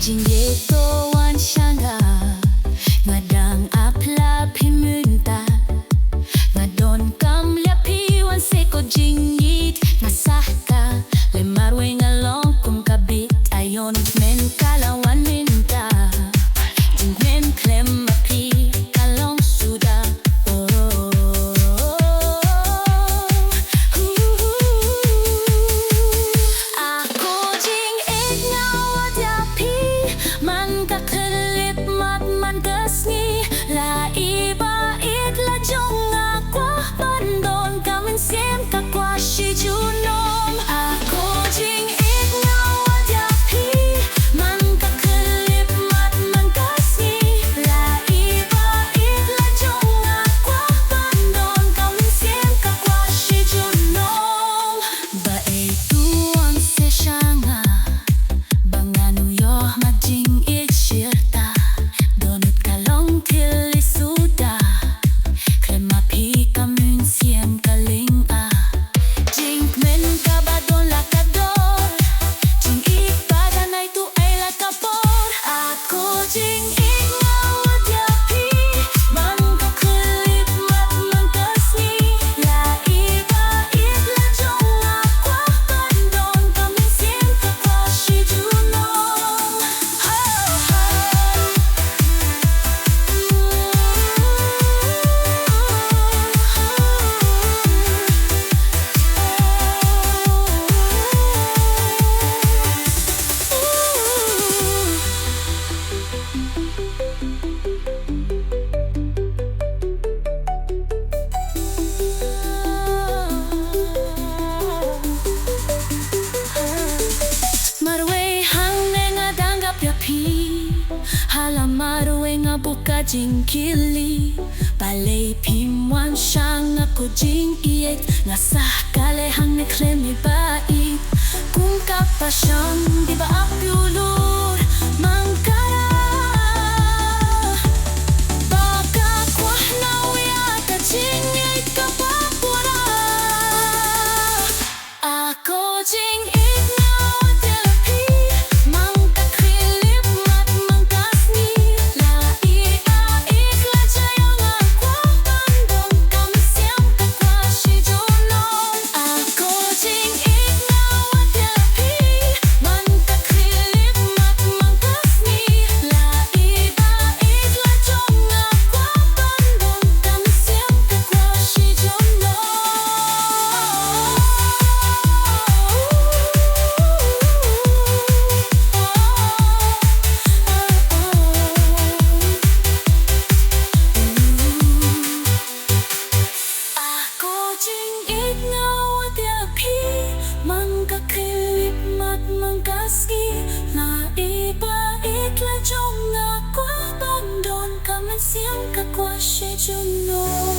Jingeto wan shanga ngadang apla pimunta ngadon kam lapi wan seko jingit nasaka le marwe ngalong kum kabit ayon men kalawan minta men klem api kalong suda ako jing ignaw adyapi man kakelip mat man kasngi la iba it la jong akwa bandon kamin siem kakwa shi junom ako jing ignaw adyapi man kakelip mat man kasngi la iba it la jong akwa bandon kamin siem kakwa shi junom ba tuang se shanga banganu yo majing ikshirta donut kalong til isuda krema pi kamun siem kaling a jing men kabadon lakador jing ipada na itu ay lakapor ako jing ignaw adyapi man kakelip mat man kasni la iba it la jong akwa bandon kamin siem kakwa shi junom marwe hang nga danggap yapi hala marwe nga buka jingkili balay pimwan siyang ako jing iek nga sah kale hang ne klemi bait kung kapasyang di ba apyulur mangkara baka kwah na uyata jing iek kapapura ako jing ignaw adyapi man kakelip mat man kasni la iba it la jayong akwa bandon kamin siem kakwa shi junom ako jing ignaw adyapi man kakelip mat man kasni la iba it la jong akwa bandon kamin siem kakwa shi junom ako jing ignaw adyapi man kakelip mat man kasni la iba it la jong akwa bandon kamin siem kakwa shi junom